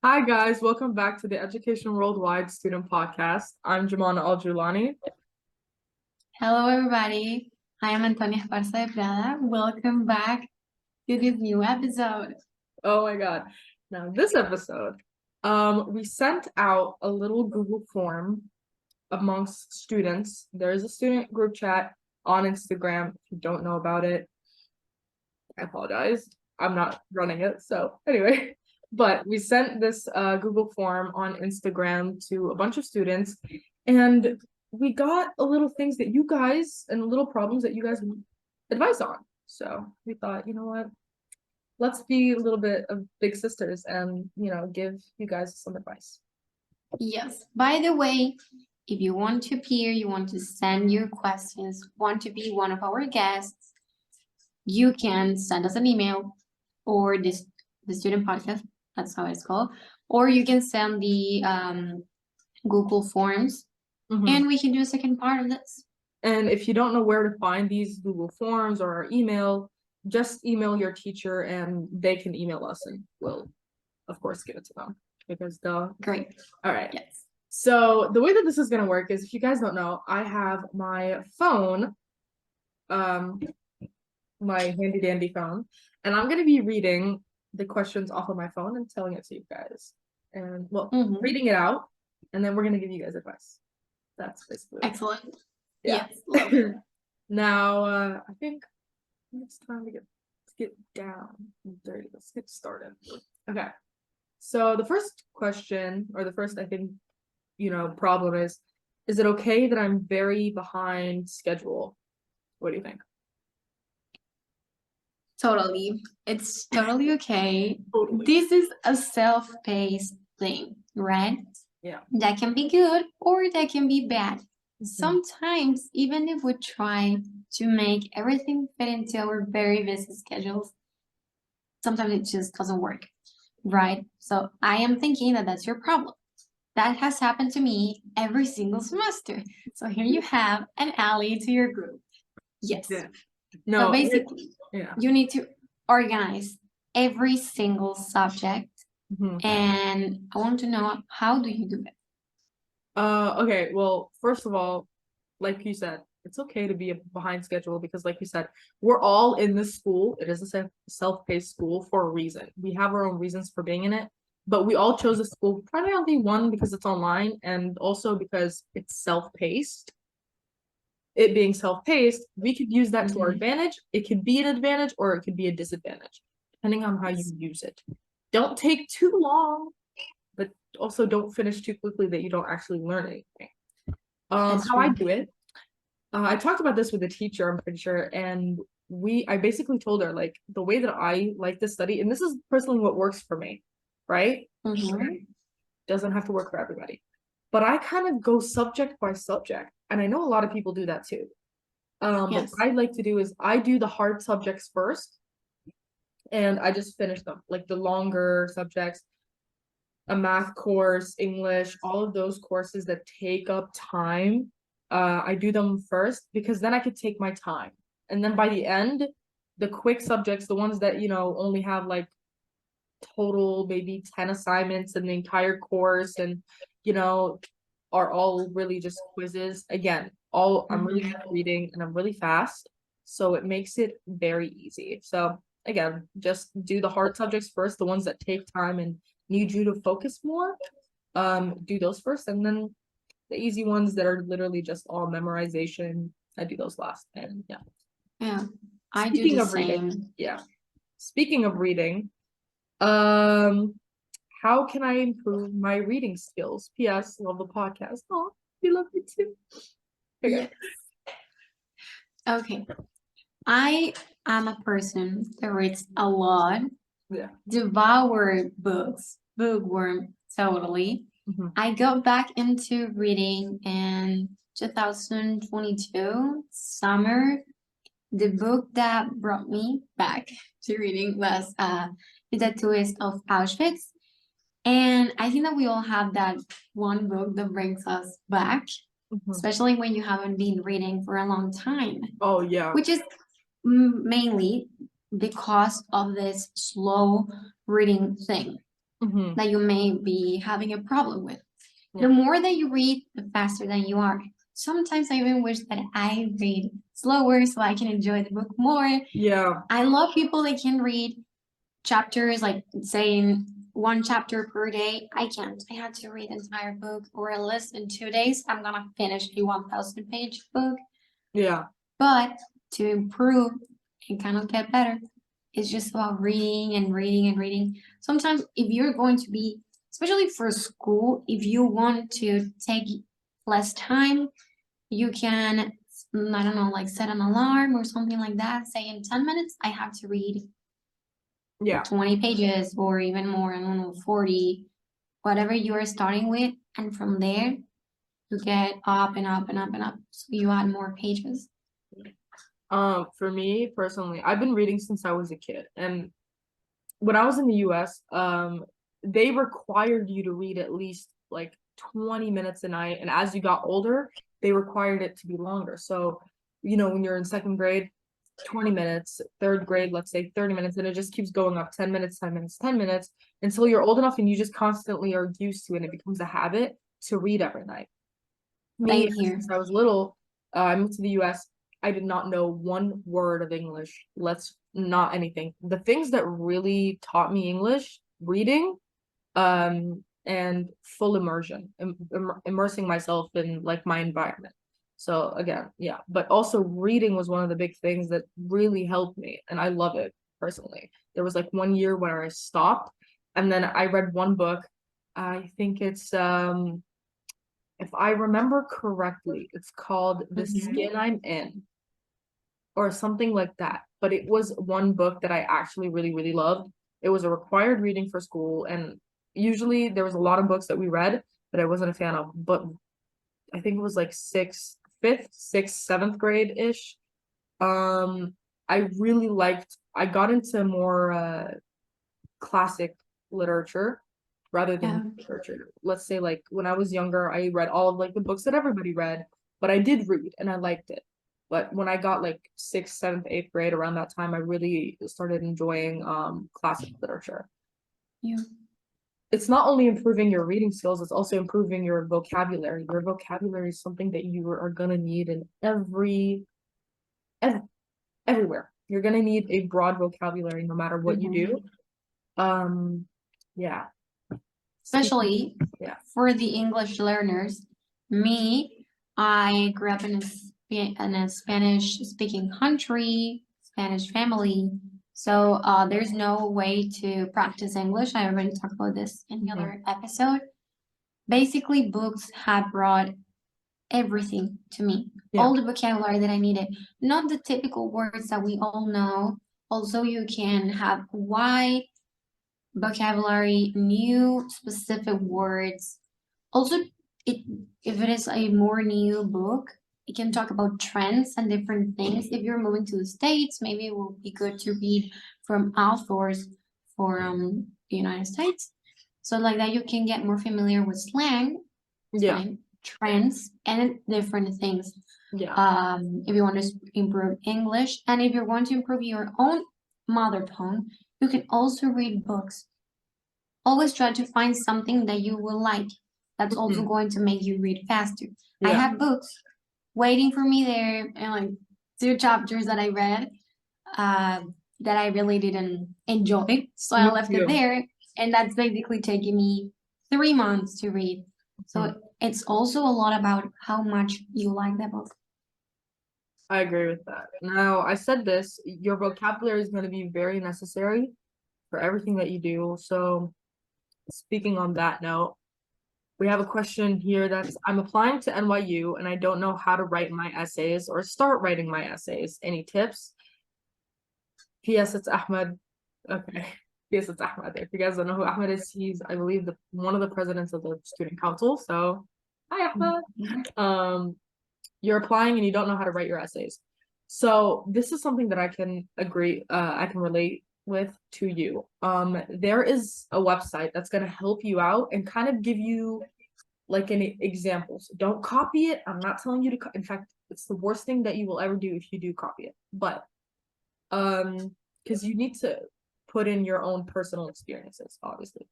Hi guys, welcome back to the Education Worldwide Student Podcast. I'm Jumana and Hello, everybody. I am Antonia de Prada. Welcome back to this new episode. Oh my God. Now this episode, we sent out a little Google form amongst students. There's a student group chat on Instagram. If you don't know about it, I apologize. I'm not running it. So anyway, but we sent this Google form on Instagram to a bunch of students, and we got a little things that you guys and little problems that you guys advice on. So we thought, you know what? Let's be a little bit of big sisters and, give you guys some advice. Yes. By the way, if you want to appear, you want to send your questions, want to be one of our guests, you can send us an email or the student podcast, that's how it's called, or you can send the Google Forms, and we can do a second part of this. And if you don't know where to find these Google Forms or our email, just email your teacher and they can email us and we'll, of course, give it to them because Great. All right. Yes. So the way that this is going to work is, if you guys don't know, I have my phone, my handy dandy phone, and I'm going to be reading the questions off of my phone and telling it to you guys. And reading it out, and then we're going to give you guys advice. That's basically excellent. Yeah. Yes, love it. Now, I think it's time to get down and dirty. Let's get started. Okay. So the first question, or the first, I think, problem is it okay that I'm very behind schedule? What do you think? Totally. It's totally okay. Totally. This is a self-paced thing, right? Yeah. That can be good or that can be bad. Sometimes, even if we try to make everything fit into our very busy schedules, sometimes it just doesn't work, right? So I am thinking that that's your problem. That has happened to me every single semester. So here you have an ally to your group. Yes. Yeah. No. So basically, you need to organize every single subject. And I want to know, how do you do it? Okay, well, first of all, like you said, it's okay to be behind schedule because, like you said, we're all in this school. It is a self-paced school for a reason. We have our own reasons for being in it, but we all chose the school primarily, one, because it's online, and also because it's self-paced. It being self-paced, we could use that to our advantage. It could be an advantage or it could be a disadvantage, depending on how you use it. Don't take too long, but also don't finish too quickly that you don't actually learn anything. How I do it, I talked about this with a teacher, I'm pretty sure, and I basically told her, like, the way that I like to study, and this is personally what works for me, right? Doesn't have to work for everybody. But I kind of go subject by subject, and I know a lot of people do that too. But what I like to do is I do the hard subjects first, and I just finish them, like the longer subjects, a math course, English, all of those courses that take up time. I do them first because then I could take my time. And then by the end, the quick subjects, the ones that, only have like total maybe 10 assignments in the entire course and, are all really just quizzes. Again, I'm really good at reading and I'm really fast. So it makes it very easy. So again, just do the hard subjects first, the ones that take time and need you to focus more. Do those first, and then the easy ones that are literally just all memorization, I do those last. And I do the same. Speaking of reading, how can I improve my reading skills? P.S. Love the podcast. Oh, you love it too. Okay. Okay. I am a person that reads a lot. Devour books, bookworm, totally. I got back into reading in 2022 summer. The book that brought me back to reading was The Tattooist of Auschwitz. And I think that we all have that one book that brings us back, especially when you haven't been reading for a long time. Oh, yeah. Which is mainly because of this slow reading thing. Mhm. that you may be having a problem with. Yeah. The more that you read, the faster that you are. Sometimes I even wish that I read slower so I can enjoy the book more. Yeah. I love people that can read chapters, like saying one chapter per day. I can't. I had to read the entire book, or at least in 2 days, I'm gonna finish a 1,000-page book. Yeah. But to improve and kind of get better, it's just about reading and reading and reading. Sometimes if you're going to be, especially for school, if you want to take less time, you can, I don't know, like set an alarm or something like that. Say in 10 minutes, I have to read Yeah. 20 pages or even more, I don't know, 40, whatever you are starting with. And from there, you get up and up and up and up. So you add more pages. For me personally, I've been reading since I was a kid, and when I was in the US, they required you to read at least like 20 minutes a night, and as you got older, they required it to be longer. So, when you're in second grade, 20 minutes, third grade, let's say 30 minutes, and it just keeps going up 10 minutes, 10 minutes, 10 minutes until you're old enough and you just constantly are used to it and it becomes a habit to read every night. Me, Same here. since I was little, I moved to the US. I did not know one word of English. Not anything. The things that really taught me English, reading, and full immersion, immersing myself in like my environment. So again, yeah, but also reading was one of the big things that really helped me, and I love it personally. There was like one year where I stopped, and then I read one book. I think it's if I remember correctly, it's called The Skin I'm In or something like that. But it was one book that I actually really, really loved. It was a required reading for school, and usually there was a lot of books that we read that I wasn't a fan of. But I think it was like fifth, sixth, seventh grade-ish. I really liked, I got into more classic literature rather Yeah. than literature. Let's say like when I was younger, I read all of like the books that everybody read, but I did read and I liked it. But when I got like sixth, seventh, eighth grade, around that time, I really started enjoying classic literature. Yeah. It's not only improving your reading skills, it's also improving your vocabulary. Your vocabulary is something that you are gonna need in everywhere. You're gonna need a broad vocabulary no matter what you do. Yeah. Especially Yeah. for the English learners. Me, I grew up in a Spanish speaking country, Spanish family. So there's no way to practice English. I already talked about this in the other episode. Basically, books have brought everything to me. Yeah. All the vocabulary that I needed. Not the typical words that we all know. Also, you can have wide vocabulary, new specific words. Also, if it is a more new book, it can talk about trends and different things. If you're moving to the States, maybe it will be good to read from authors from the United States. So like that, you can get more familiar with slang, trends, and different things. Yeah. If you want to improve English, and if you want to improve your own mother tongue, you can also read books. Always try to find something that you will like. That's also going to make you read faster. I Yeah. have books waiting for me there, and like 2 chapters that I read that I really didn't enjoy. So I left it there, and that's basically taking me 3 months to read. So it's also a lot about how much you like the book. I agree with that. Now, I said this, your vocabulary is going to be very necessary for everything that you do. So, speaking on that note, we have a question here that's I'm applying to NYU and I don't know how to write my essays or start writing my essays. Any tips? P.S. It's Ahmed. Okay. P.S. It's Ahmed. If you guys don't know who Ahmed is, he's, I believe, one of the presidents of the student council. So, hi, Ahmed. You're applying and you don't know how to write your essays. So this is something that I can I can relate with to you. There is a website that's going to help you out and kind of give you like an example. So don't copy it. I'm not telling you to, in fact, it's the worst thing that you will ever do if you do copy it. But, because you need to put in your own personal experiences, obviously.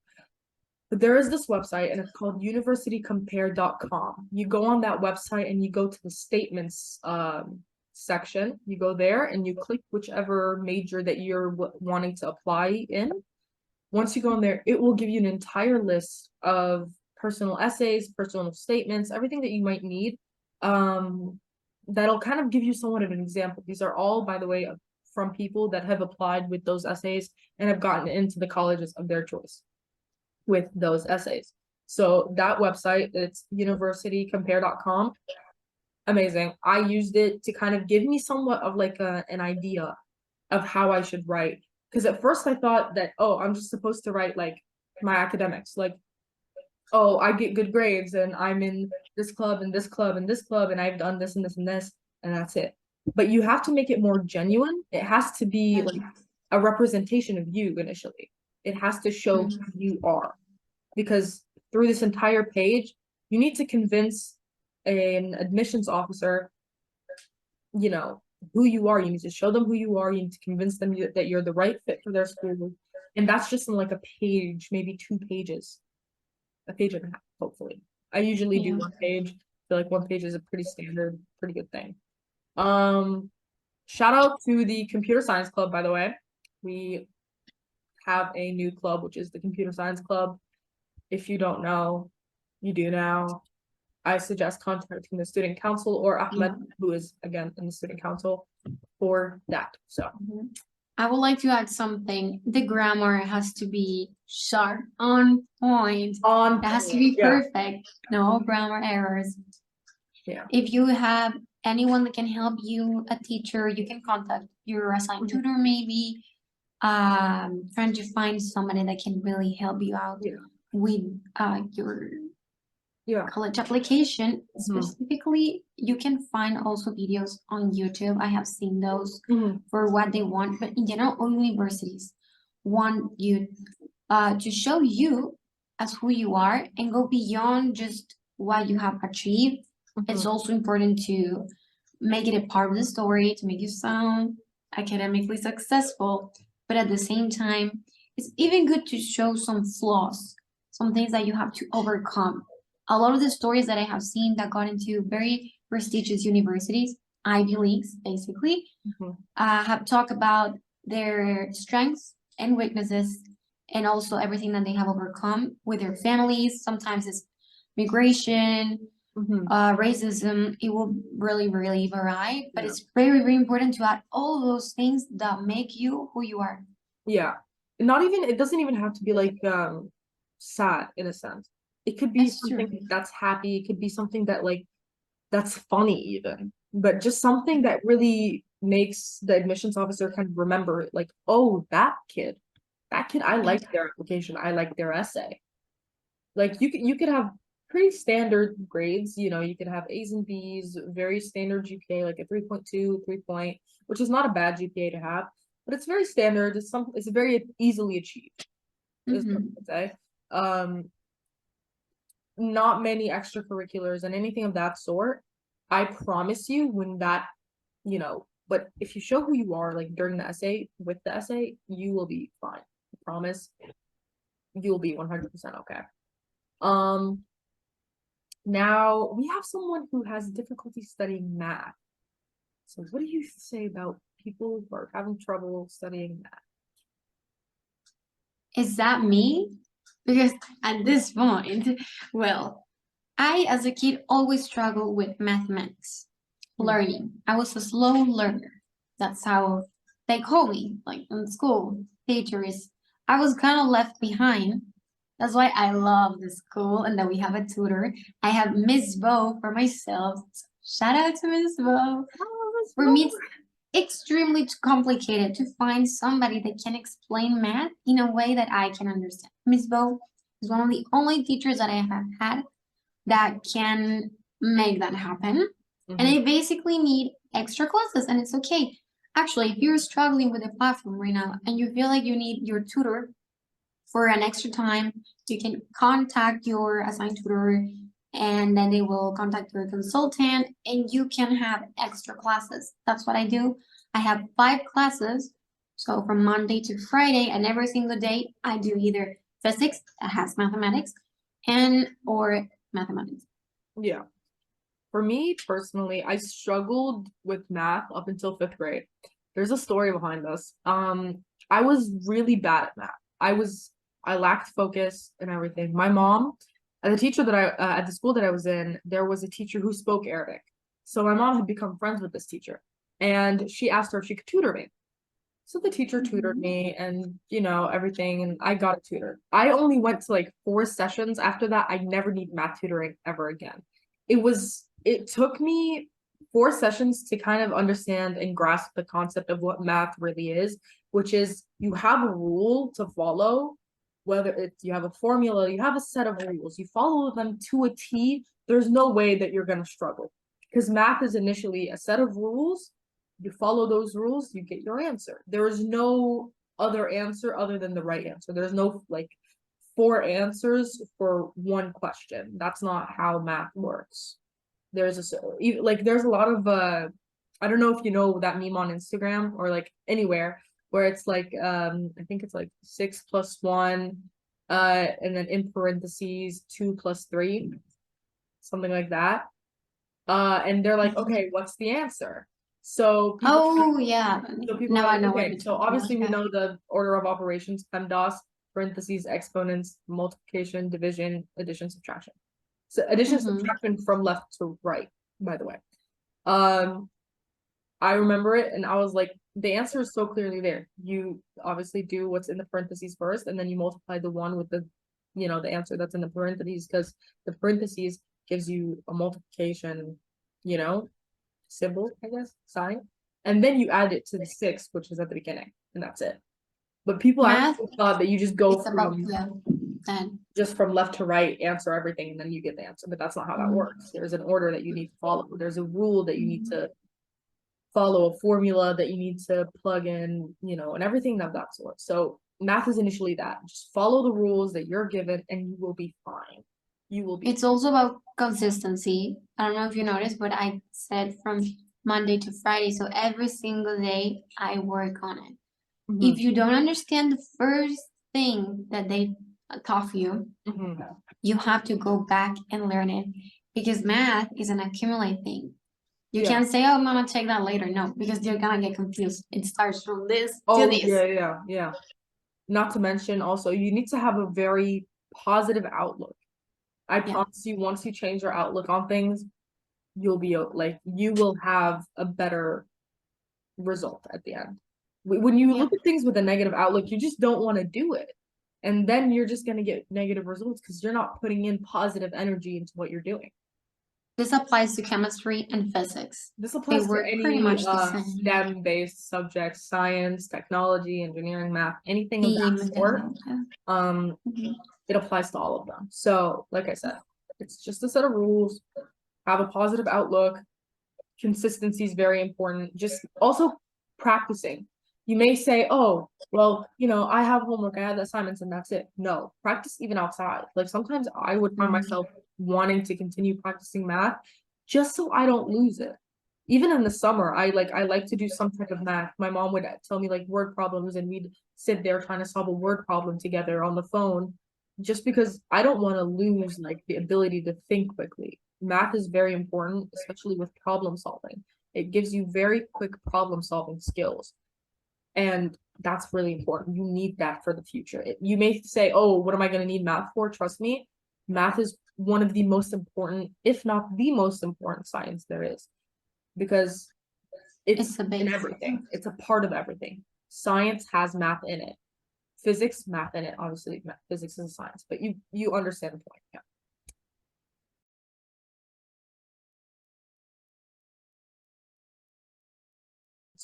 But there is this website and it's called universitycompare.com. You go on that website and you go to the statements section. You go there and you click whichever major that you're wanting to apply in. Once you go in there, it will give you an entire list of personal essays, personal statements, everything that you might need. That'll kind of give you somewhat of an example. These are all, by the way, from people that have applied with those essays and have gotten into the colleges of their choice with those essays. So that website, it's universitycompare.com. Amazing. I used it to kind of give me somewhat of like an idea of how I should write. Because at first I thought that, oh, I'm just supposed to write like my academics, like, oh, I get good grades and I'm in this club and this club and this club and I've done this and this and this, and that's it. But you have to make it more genuine. It has to be like a representation of you initially. It has to show who you are. Because through this entire page, you need to convince an admissions officer, you know, who you are. You need to show them who you are. You need to convince them that you're the right fit for their school. And that's just in like a page, maybe 2 pages, a page and a half, hopefully. I usually do 1 page. I feel like 1 page is a pretty standard, pretty good thing. Shout out to the computer science club, by the way. We have a new club, which is the computer science club. If you don't know, you do now. I suggest contacting the student council or Ahmed, who is again in the student council, for that. So I would like to add something. The grammar has to be sharp, on point. It has to be perfect. No grammar errors. Yeah. If you have anyone that can help you, a teacher, you can contact your assigned tutor, maybe. Trying to find somebody that can really help you out with your college application. Specifically, you can find also videos on YouTube. I have seen those for what they want, but in general, all universities want you to show you as who you are and go beyond just what you have achieved. It's also important to make it a part of the story, to make you sound academically successful, but at the same time, it's even good to show some flaws, some things that you have to overcome. A lot of the stories that I have seen that got into very prestigious universities, Ivy Leagues, basically, have talked about their strengths and weaknesses, and also everything that they have overcome with their families. Sometimes it's migration, racism. It will really, really vary, but it's very, very important to add all of those things that make you who you are. Yeah. Not even, it doesn't even have to be like sad in a sense. It could be something that's happy. It could be something that like that's funny even, but just something that really makes the admissions officer kind of remember like, oh, that kid, I like their application. I like their essay. Like you could have pretty standard grades, you know, you could have A's and B's, very standard GPA, like a 3.2, 3 point, which is not a bad GPA to have, but it's very standard. It's very easily achieved, is what I would say. Not many extracurriculars and anything of that sort. I promise you when that, you know, but if you show who you are, like during the essay, with the essay, you will be fine. I promise you'll be 100% okay. Now we have someone who has difficulty studying math. So what do you say about people who are having trouble studying math? Is that me? Because at this point, well, I as a kid always struggled with mathematics learning. I was a slow learner. That's how they call me, like in school, teachers. I was kind of left behind. That's why I love the school and that we have a tutor. I have Miss Bo for myself. Shout out to Miss Bo. For me, it's extremely complicated to find somebody that can explain math in a way that I can understand. Miss Bo is one of the only teachers that I have had that can make that happen. And I basically need extra classes, and it's okay. Actually, if you're struggling with a platform right now and you feel like you need your tutor for an extra time, you can contact your assigned tutor and then they will contact your consultant and you can have extra classes. That's what I do. I have 5 classes So from Monday to Friday, and every single day, I do either physics that has mathematics and or mathematics. Yeah. For me personally, I struggled with math up until 5th grade. There's a story behind this. I was really bad at math. I lacked focus and everything. My mom, the teacher that at the school that I was in, there was a teacher who spoke Arabic. So my mom had become friends with this teacher, and she asked her if she could tutor me. So the teacher tutored me and, everything, and I got a tutor. I only went to like 4 sessions. After that, I never need math tutoring ever again. It took me 4 sessions to kind of understand and grasp the concept of what math really is, which is you have a rule to follow, whether it's you have a formula, you have a set of rules, you follow them to a T, there's no way that you're going to struggle. Because math is initially a set of rules. You follow those rules, you get your answer. There is no other answer other than the right answer. There's no like 4 answers for one question. That's not how math works. There's a lot of I don't know if you know that meme on Instagram or like anywhere where it's like I think it's like 6 plus 1 and then in parentheses 2 plus 3, something like that. And they're like, okay, what's the answer? So Oh yeah. people Now are I like, know what okay, you're so talking obviously we about. know the order of operations, PEMDAS, parentheses, exponents, multiplication, division, addition, subtraction. So addition, subtraction from left to right, by the way. I remember it and I was like, the answer is so clearly there. You obviously do what's in the parentheses first, and then you multiply the one with the answer that's in the parentheses, because the parentheses gives you a multiplication, symbol, I guess, sign. And then you add it to the 6, which is at the beginning, and that's it. But people Math, actually thought that you just go it's about that. just from left to right, answer everything, and then you get the answer. But that's not how that works. There's an order that you need to follow. There's a rule that you need to follow, a formula that you need to plug in, and everything of that sort. So math is initially that. Just follow the rules that you're given and you will be fine. You will be. It's also about consistency. I don't know if you noticed, but I said from Monday to Friday. So every single day I work on it. If you don't understand the first thing that they taught you, you have to go back and learn it, because math is an accumulate thing. You can't say, oh, I'm gonna take that later. No, because you're gonna get confused. It starts from this to this. Yeah. Not to mention also, you need to have a very positive outlook. I promise you, once you change your outlook on things, you will have a better result at the end. When you look at things with a negative outlook, you just don't want to do it. And then you're just going to get negative results because you're not putting in positive energy into what you're doing. This applies to chemistry and physics. This applies to any STEM STEM-based subjects, science, technology, engineering, math, anything of that sort. It applies to all of them. So, like I said, it's just a set of rules. Have a positive outlook. Consistency is very important. Just also practicing. You may say, oh, well, I have homework, I have assignments, and that's it. No, practice even outside. Like sometimes I would find myself wanting to continue practicing math just so I don't lose it. Even in the summer, I like to do some type of math. My mom would tell me like word problems, and we'd sit there trying to solve a word problem together on the phone, just because I don't want to lose like the ability to think quickly. Math is very important, especially with problem solving. It gives you very quick problem solving skills. And that's really important. You need that for the future. You may say, oh, what am I going to need math for? Trust me, math is one of the most important, if not the most important science there is, because it's in everything. It's a part of everything. Science has math in it. Physics, math in it. Obviously, physics is a science, but you understand the point. Yeah.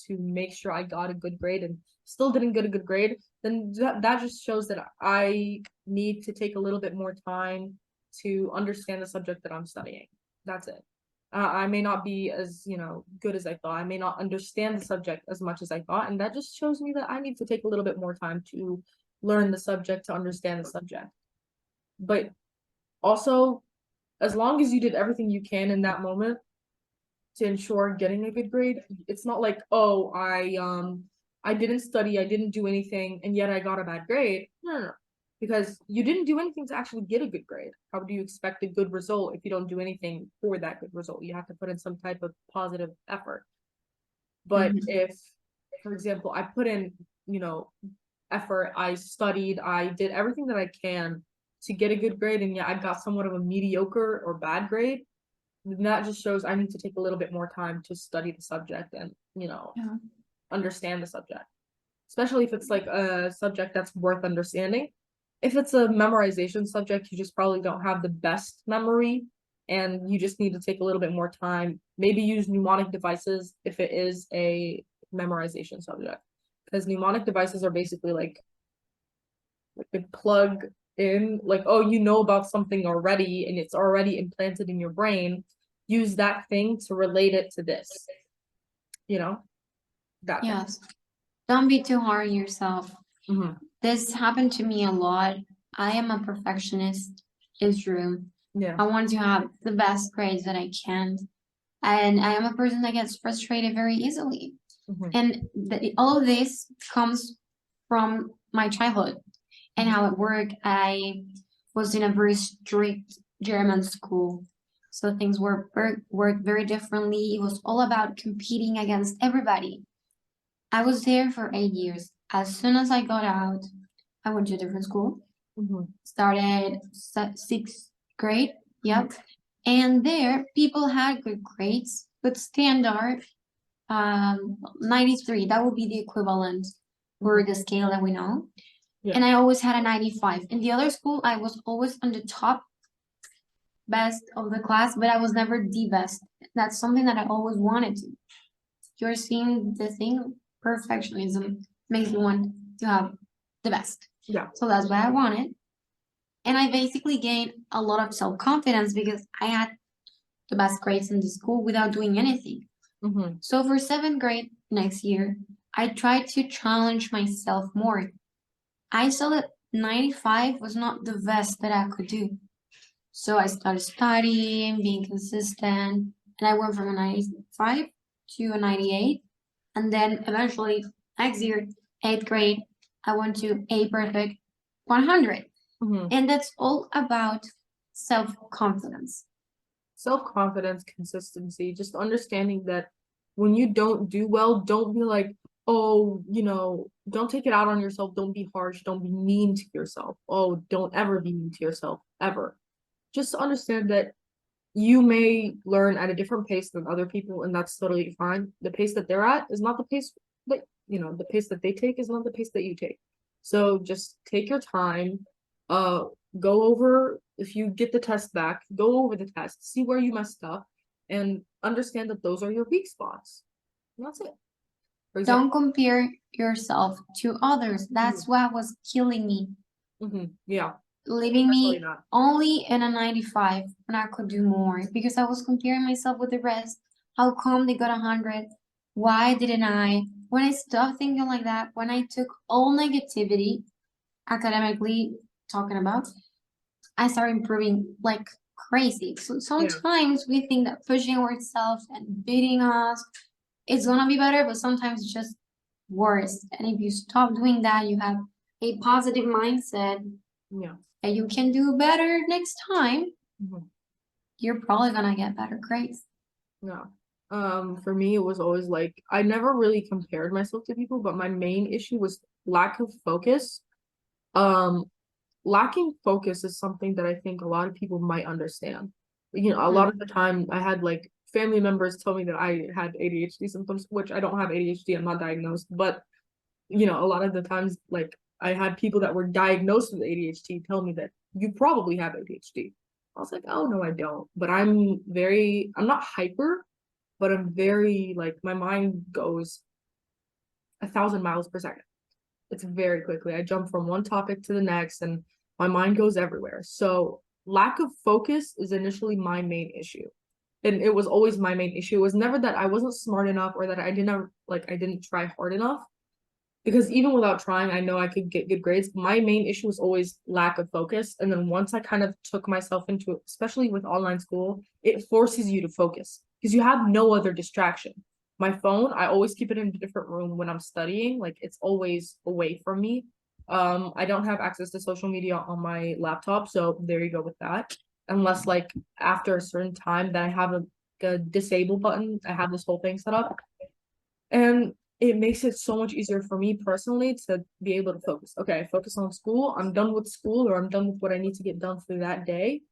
To make sure I got a good grade and still didn't get a good grade, then that just shows that I need to take a little bit more time to understand the subject that I'm studying. That's it. I may not be as, good as I thought. I may not understand the subject as much as I thought. And that just shows me that I need to take a little bit more time to learn the subject, to understand the subject. But also, as long as you did everything you can in that moment to ensure getting a good grade, it's not like, oh, I didn't study, I didn't do anything, and yet I got a bad grade. No. Because you didn't do anything to actually get a good grade. How do you expect a good result if you don't do anything for that good result? You have to put in some type of positive effort. But if, for example, I put in, effort, I studied, I did everything that I can to get a good grade, and yet I got somewhat of a mediocre or bad grade, then that just shows I need to take a little bit more time to study the subject and, Yeah. understand the subject. Especially if it's like a subject that's worth understanding. If it's a memorization subject, you just probably don't have the best memory and you just need to take a little bit more time. Maybe use mnemonic devices if it is a memorization subject. Because mnemonic devices are basically like a plug in, like, oh, you know about something already and it's already implanted in your brain. Use that thing to relate it to this. That thing. Yes. Don't be too hard on yourself. Mm-hmm. This happened to me a lot. I am a perfectionist. It's true. Yeah. I want to have the best grades that I can. And I am a person that gets frustrated very easily. Mm-hmm. And all of this comes from my childhood and how it worked. I was in a very strict German school. So things worked very differently. It was all about competing against everybody. I was there for 8 years. As soon as I got out, I went to a different school. Mm-hmm. Started sixth grade. Yep. And there, people had good grades, good standard. 93. That would be the equivalent for the scale that we know. Yeah. And I always had a 95. In the other school, I was always on the top best of the class, but I was never the best. That's something that I always wanted to. You're seeing the thing, perfectionism makes you want to have the best. Yeah. So that's what I wanted. And I basically gained a lot of self-confidence because I had the best grades in the school without doing anything. Mm-hmm. So for 7th grade next year, I tried to challenge myself more. I saw that 95 was not the best that I could do. So I started studying, being consistent, and I went from a 95 to a 98. And then eventually next year, 8th grade, I went to a perfect 100. Mm-hmm. And that's all about self-confidence. Self-confidence, consistency, just understanding that when you don't do well, don't be like, oh, don't take it out on yourself. Don't be harsh. Don't be mean to yourself. Oh, don't ever be mean to yourself, ever. Just understand that you may learn at a different pace than other people, and that's totally fine. The pace that they're at is not the pace that, the pace that they take is not the pace that you take. So just take your time, go over, if you get the test back, go over the test, see where you messed up, and understand that those are your weak spots. And that's it. For example, Don't compare yourself to others. That's what was killing me. Yeah. Leaving me Definitely not. only in a 95 when I could do more because I was comparing myself with the rest. How come they got 100? Why didn't I? When I stopped thinking like that, when I took all negativity, academically talking about, I started improving like crazy. So sometimes we think that pushing ourselves and beating us is gonna be better, but sometimes it's just worse. And if you stop doing that, you have a positive mindset Yeah. and you can do better next time, Mm-hmm. you're probably gonna get better grades. Yeah. For me, it was always like I never really compared myself to people, but my main issue was lack of focus. Lacking focus is something that I think a lot of people might understand. A lot of the time I had like family members tell me that I had ADHD symptoms, which I don't have ADHD, I'm not diagnosed, but a lot of the times like I had people that were diagnosed with ADHD tell me that you probably have ADHD. I was like, oh no, I don't. But I'm not hyper, but I'm very like my mind goes 1,000 miles per second. It's very quickly. I jump from one topic to the next and my mind goes everywhere. So lack of focus is initially my main issue. And it was always my main issue. It was never that I wasn't smart enough or that I didn't try hard enough. Because even without trying, I know I could get good grades. My main issue was always lack of focus. And then once I kind of took myself into it, especially with online school, it forces you to focus because you have no other distraction. My phone, I always keep it in a different room when I'm studying. Like it's always away from me. I don't have access to social media on my laptop, so there you go with that. Unless like after a certain time that I have a disable button, I have this whole thing set up. And it makes it so much easier for me personally to be able to focus. Okay, focus on school. I'm done with school or I'm done with what I need to get done for that day.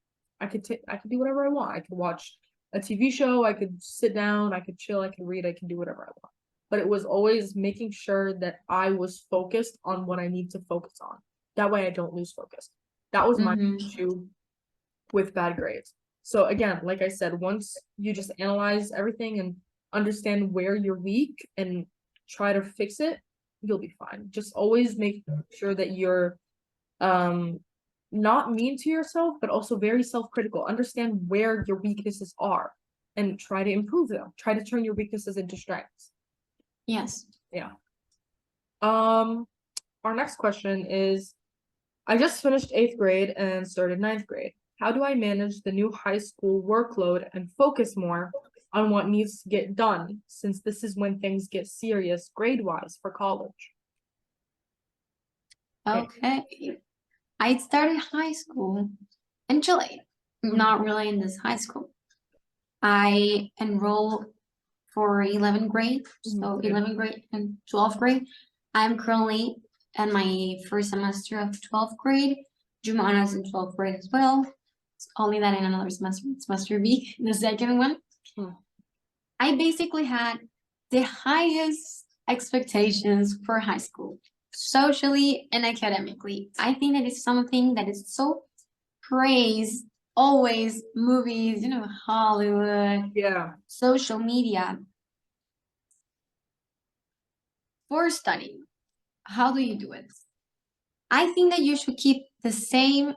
I could do whatever I want. I could watch a TV show, I could sit down, I could chill, I could read, I could do whatever I want. But it was always making sure that I was focused on what I need to focus on. That way I don't lose focus. That was my issue with bad grades. So again, like I said, once you just analyze everything and understand where you're weak and try to fix it, you'll be fine. Just always make sure that you're not mean to yourself, but also very self-critical. Understand where your weaknesses are and try to improve them. Try to turn your weaknesses into strengths. Yes. Yeah. Our next question is, I just finished 8th grade and started 9th grade. How do I manage the new high school workload and focus more on what needs to get done, since this is when things get serious grade-wise for college? Okay. I started high school in Chile, not really in this high school. I enrolled for 11th grade, so 11th grade and 12th grade. I'm currently in my first semester of 12th grade. Jumana's in 12th grade as well. It's only that in another semester, semester B, the second one. I basically had the highest expectations for high school, socially and academically. I think that is something that is so praised, always movies, Hollywood, social media. For studying, how do you do it? I think that you should keep the same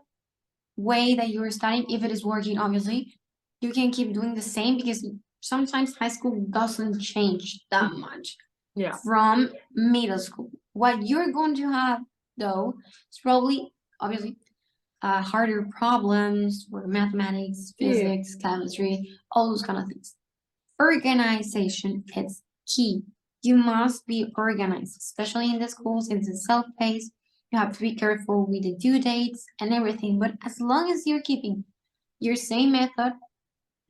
way that you're studying. If it is working, obviously, you can keep doing the same, because sometimes high school doesn't change that much from middle school. What you're going to have, though, is probably, obviously, harder problems for mathematics, physics, chemistry, all those kind of things. Organization is key. You must be organized, especially in the school, since it's self-paced. You have to be careful with the due dates and everything. But as long as you're keeping your same method,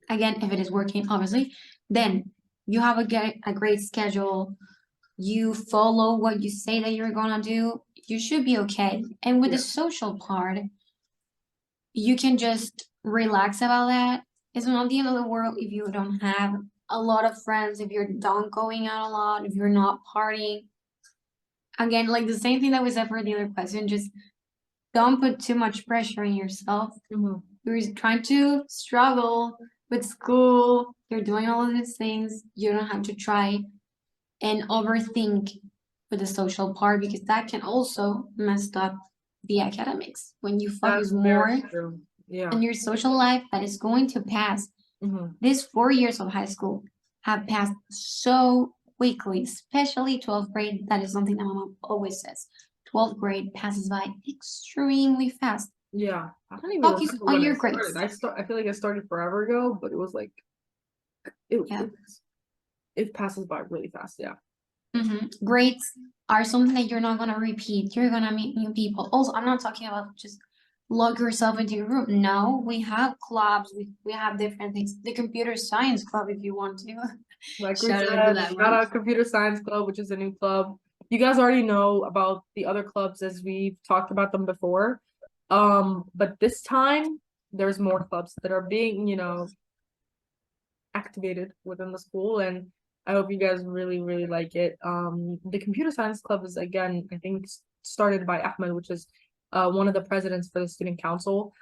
again, if it is working, obviously, then you have a great schedule. You follow what you say that you're gonna do, you should be okay. And with the social part, you can just relax about that. It's not the end of the world if you don't have a lot of friends, if you're not going out a lot, if you're not partying. Again, like the same thing that we said for the other question, just don't put too much pressure on yourself. You're trying to struggle with school, you're doing all of these things, you don't have to try and overthink with the social part, because that can also mess up the academics. When you focus more on your social life, that is going to pass. These 4 years of high school have passed so quickly, especially 12th grade. That is something that my mom always says. 12th grade passes by extremely fast. I don't even focus on your grades. I feel like I started forever ago, but it was like it passes by really fast. Grades are something that you're not gonna repeat. You're gonna meet new people. Also, I'm not talking about just lock yourself into your room. No, we have clubs. We have different things. The computer science club, if you want to. Like shout out computer science club, which is a new club. You guys already know about the other clubs as we've talked about them before. But this time there's more clubs that are being, activated within the school, and I hope you guys really, really like it. The computer science club is, again, I think started by Ahmed, which is one of the presidents for the student council.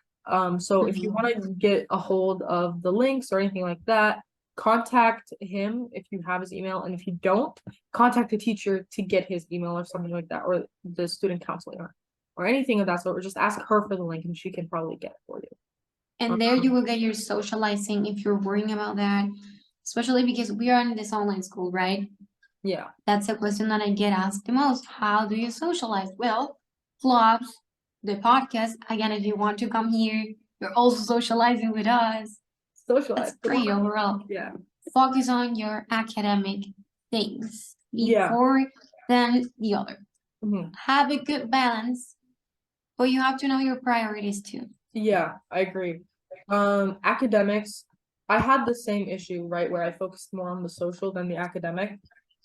So if you want to get a hold of the links or anything like that, contact him if you have his email, and if you don't, contact the teacher to get his email or something like that, or the student counselor or anything of that sort, or just ask her for the link and she can probably get it for you. And there you will get your socializing if you're worrying about that, especially because we are in this online school, right? That's a question that I get asked the most. How do you socialize? Well, clubs, the podcast. Again, if you want to come here, you're also socializing with us. That's great overall. Focus on your academic things Yeah. before than the other. Mhm. Have a good balance, but you have to know your priorities too. Yeah, I agree. Academics, I had the same issue, right, where I focused more on the social than the academic.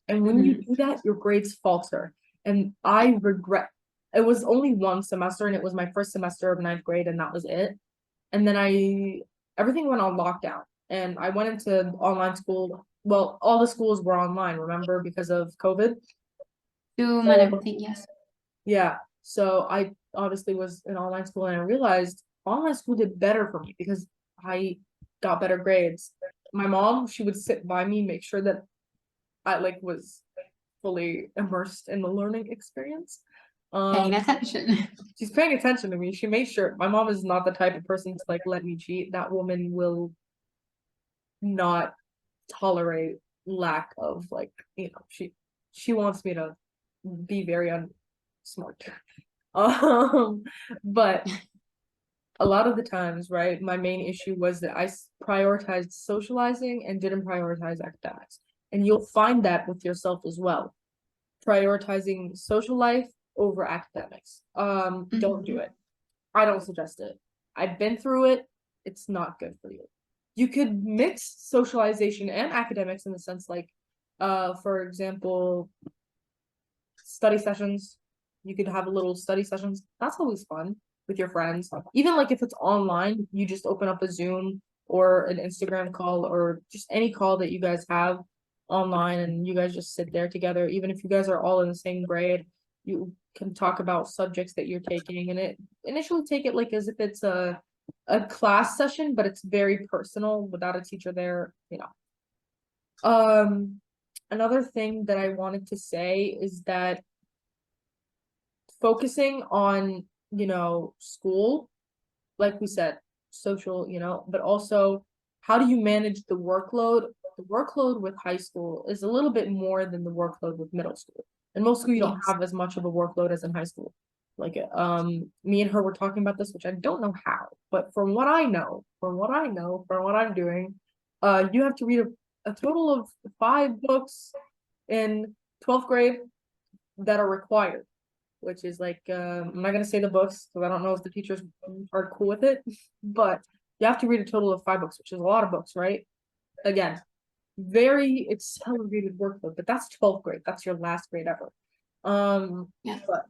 And when you do that, your grades falter. And I regret it was only one semester and it was my first semester of ninth grade and that was it. And then everything went on lockdown and I went into online school. Well, all the schools were online, remember, because of COVID. Zoom and So, everything, yes. yeah. So I obviously was in online school and I realized online school did better for me because I got better grades. My mom, she would sit by me, make sure that I like was fully immersed in the learning experience. Paying Um, attention. she's paying attention to me. She made sure my mom is not the type of person to like let me cheat. That woman will not tolerate lack of like, she wants me to be very smart. But a lot of the times, right, my main issue was that I prioritized socializing and didn't prioritize academics. And you'll find that with yourself as well. Prioritizing social life over academics. Don't do it. I don't suggest it. I've been through it. It's not good for you. You could mix socialization and academics in the sense like, for example, study sessions. You could have a little study sessions. That's always fun with your friends. Even like if it's online, you just open up a Zoom or an Instagram call or just any call that you guys have online and you guys just sit there together. Even if you guys are all in the same grade, you can talk about subjects that you're taking and it initially take it like as if it's a class session, but it's very personal without a teacher there. Another thing that I wanted to say is that focusing on, school, like we said, social, but also how do you manage the workload? The workload with high school is a little bit more than the workload with middle school. In most school, you don't Yes. have as much of a workload as in high school. Like, me and her were talking about this, which I don't know how, but from what I know, from what I'm doing, you have to read a total of 5 books in 12th grade that are required, which is like, I'm not gonna say the books because I don't know if the teachers are cool with it, but you have to read a total of 5 books, which is a lot of books, right? Again, very accelerated workload, but that's 12th grade. That's your last grade ever. Yeah. But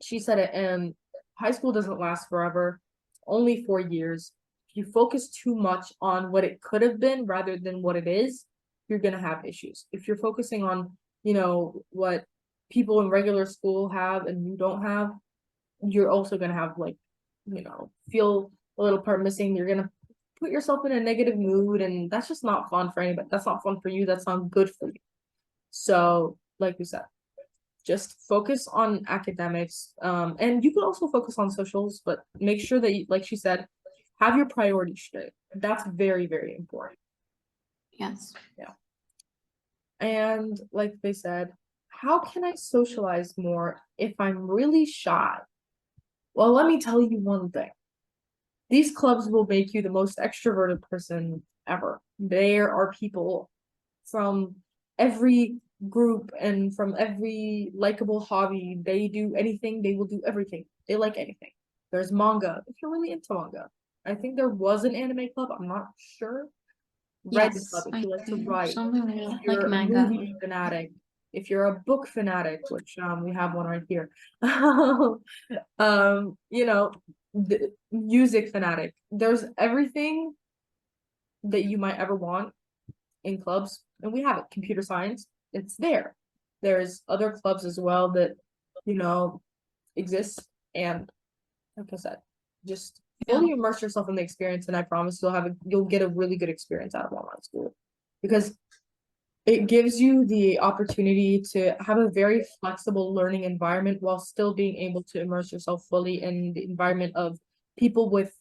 she said it, and high school doesn't last forever, only 4 years. If you focus too much on what it could have been rather than what it is, you're gonna have issues. If you're focusing on, what people in regular school have and you don't have, you're also gonna have like, feel a little part missing. You're gonna put yourself in a negative mood, and that's just not fun for anybody. That's not fun for you. That's not good for you. So, like we said, just focus on academics. And you can also focus on socials, but make sure that you, like she said, have your priorities straight. That's very, very important. Yes. Yeah. And like they said, how can I socialize more if I'm really shy? Well, let me tell you one thing. These clubs will make you the most extroverted person ever. There are people from every group and from every likable hobby. They do anything, they will do everything. They like anything. There's manga, if you're really into manga. I think there was an anime club, I'm not sure. Read club, Yes. if I you like to do. write. Something If like you're a manga. movie fanatic, if you're a book fanatic, which we have one right here. The music fanatic. There's everything that you might ever want in clubs, and we have it. Computer science, it's there. There's other clubs as well that, you know, exist, and like I said, just Yeah. fully immerse yourself in the experience, and I promise you'll get a really good experience out of online school because it gives you the opportunity to have a very flexible learning environment while still being able to immerse yourself fully in the environment of people with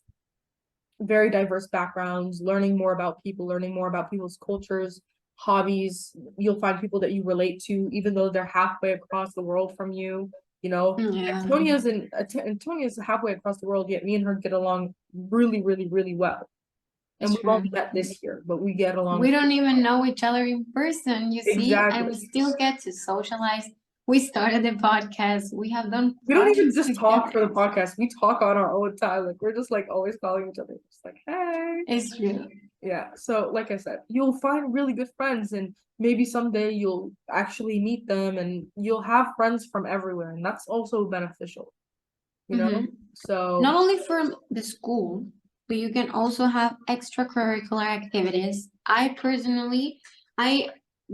very diverse backgrounds, learning more about people, learning more about people's cultures, hobbies. You'll find people that you relate to, even though they're halfway across the world from you. You know, Yeah. Antonia's halfway across the world, yet me and her get along really, really, really well. And It's we've only true. met this year, but we get along. We don't even know each other in person, you see, and we Exactly. still get to socialize. We started the podcast. We have done We don't even projects just talk for the together. podcast. We talk on our own time. Like we're just like always calling each other, just like, hey. It's true. Yeah. So like I said, you'll find really good friends, and maybe someday you'll actually meet them, and you'll have friends from everywhere, and that's also beneficial. You know? Mhm. So Not only from the school, but you can also have extracurricular activities. I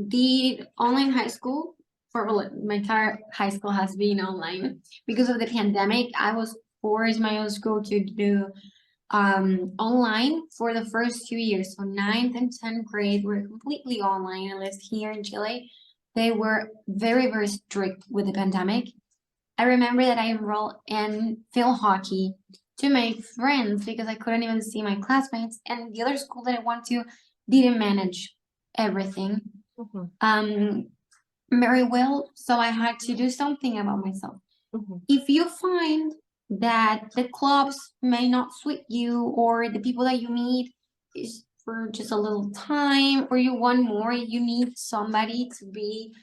did online high school my entire high school has been online because of the pandemic. I was forced my own school to do online for the first 2 years. So ninth and 10th grade were completely online, at least here in Chile. They were very, very strict with the pandemic. I remember that I enrolled in field hockey to make friends because I couldn't even see my classmates, and the other school that I went to didn't manage everything mhm, very well, so I had to do something about myself. mhm. If you find that the clubs may not suit you, or the people that you meet is for just a little time, or you want more, you need somebody to be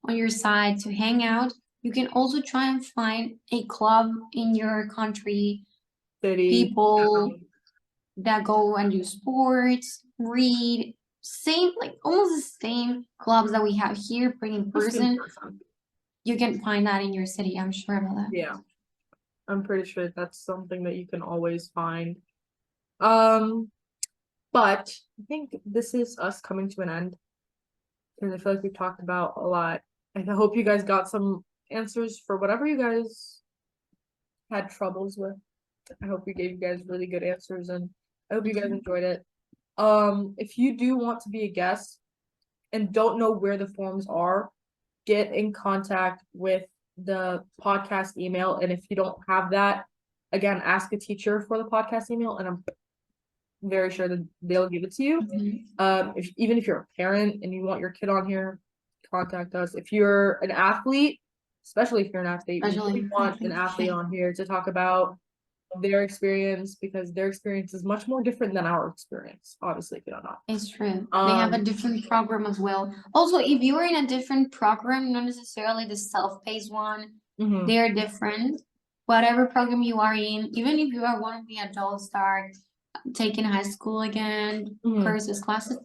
on your side to hang out, you can also try and find a club in your country, City. people that go and do sports, read, same, like almost the same clubs that we have here, but in Just in person. person. You can find that in your city, I'm sure about that. Yeah. I'm pretty sure that's something that you can always find. But I think this is us coming to an end, because I feel like we've talked about a lot. And I hope you guys got some answers for whatever you guys had troubles with. I hope we gave you guys really good answers, and I hope you guys enjoyed it. If you do want to be a guest and don't know where the forms are, get in contact with the podcast email. And if you don't have that, again, ask a teacher for the podcast email, and I'm very sure that they'll give it to you. Even if you're a parent and you want your kid on here, contact us. If you're an athlete, especially if you're an athlete, we really want an athlete on here to talk about their experience, because their experience is much more different than our experience, obviously, if you don't know. It's true. They have a different program as well. Also, if you're in a different program, not necessarily the self-paced one, Mhm. they're different. Whatever program you are in, even if you are one of the adults that are taking high school again, Mhm. courses, classes,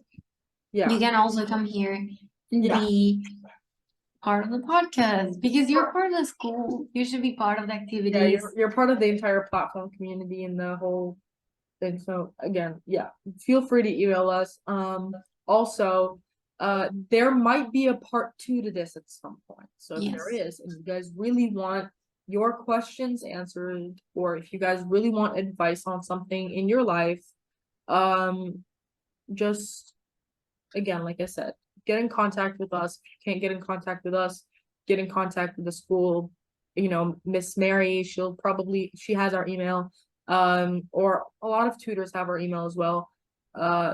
Yeah. you can also come here and Yeah. be part of the podcast, because you're part of the school. You should be part of the Yeah, activities. you're part of the entire platform community and the whole thing. So again, yeah, feel free to email us. Also, there might be a part 2 to this at some point. So if there Yes. is, and you guys really want your questions answered, or if you guys really want advice on something in your life, just again, like I said, get in contact with us. If you can't get in contact with us, get in contact with the school. You know, Miss Mary, she has our email. Or a lot of tutors have our email as well.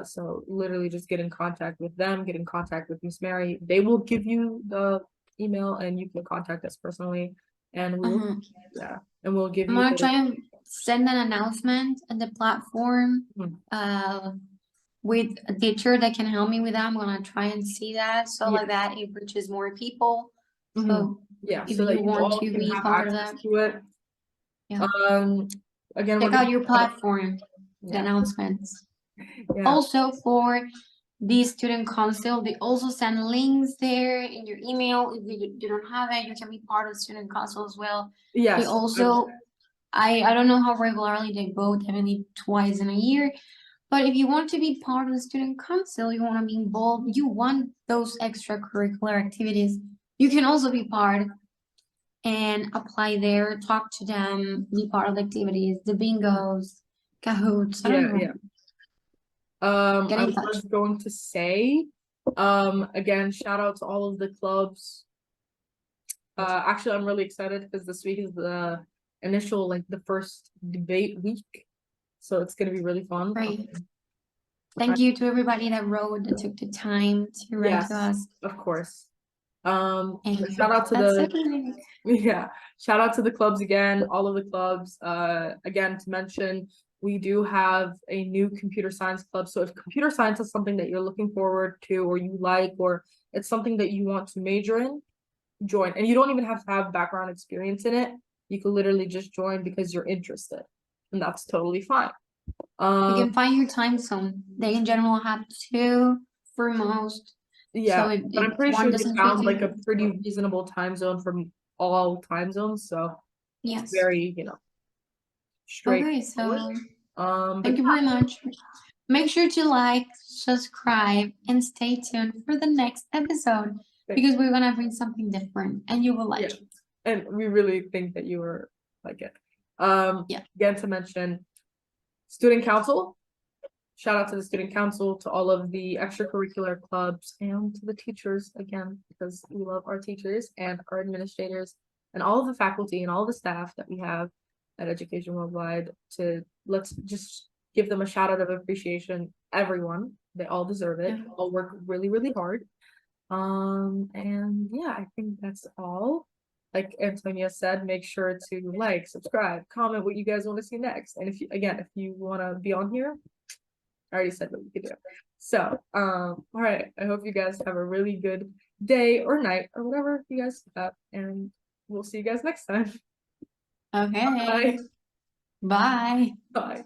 So literally just get in contact with them, get in contact with Miss Mary. They will give you the email, and you can contact us personally, and we will, yeah, and we'll give I'm you gonna try and send an announcement on the platform with a teacher that can help me with that. I'm gonna try and see that, so like that it reaches more people. So yeah, if so that you you want all to can be have part of access that, to it. yeah, Again, check out your platform, the yeah. announcements. Yeah. Also for the student council, they also send links there in your email. If you don't have it, you can be part of student council as well. Yes. They also, I don't know how regularly they vote, I believe twice in a year. But if you want to be part of the student council, you want to be involved, you want those extracurricular activities, you can also be part and apply there, talk to them, be part of the activities, the bingos, Kahoots, I don't know. Yeah. Get I in touch. was going to say, again, shout out to all of the clubs. Actually, I'm really excited because this week is the initial, like the first debate week. So it's gonna be really fun. Great. Thank you to everybody that wrote, that took the time to write to us. Of course. And Shout out to that's the it. yeah, shout out to the clubs again, all of the clubs. Again, to mention, we do have a new computer science club. So if computer science is something that you're looking forward to, or you like, or it's something that you want to major in, join. And you don't even have to have background experience in it. You can literally just join because you're interested, and that's totally fine. You can find your time zone. They in general have two for most. Yeah, So but I'm pretty one sure they doesn't found fit like you. a pretty reasonable time zone from all time zones, so it's Yes. very, straight. Okay, so But thank you very much. Make sure to like, subscribe, and stay tuned for the next episode because we're gonna bring something different and you will like yeah, it. and we really think that you were like it. Yeah. Again, to mention student council. Shout out to the student council, to all of the extracurricular clubs, and to the teachers again, because we love our teachers and our administrators and all of the faculty and all the staff that we have at Education Worldwide. Let's just give them a shout out of appreciation. Everyone, they all deserve it. Yeah. All work really, really hard. And yeah, I think that's all. Like Antonia said, make sure to like, subscribe, comment what you guys want to see next. And if you want to be on here, I already said what you could do. So, all right. I hope you guys have a really good day or night or whatever you guys have, and we'll see you guys next time. Okay. Bye. Bye. Bye.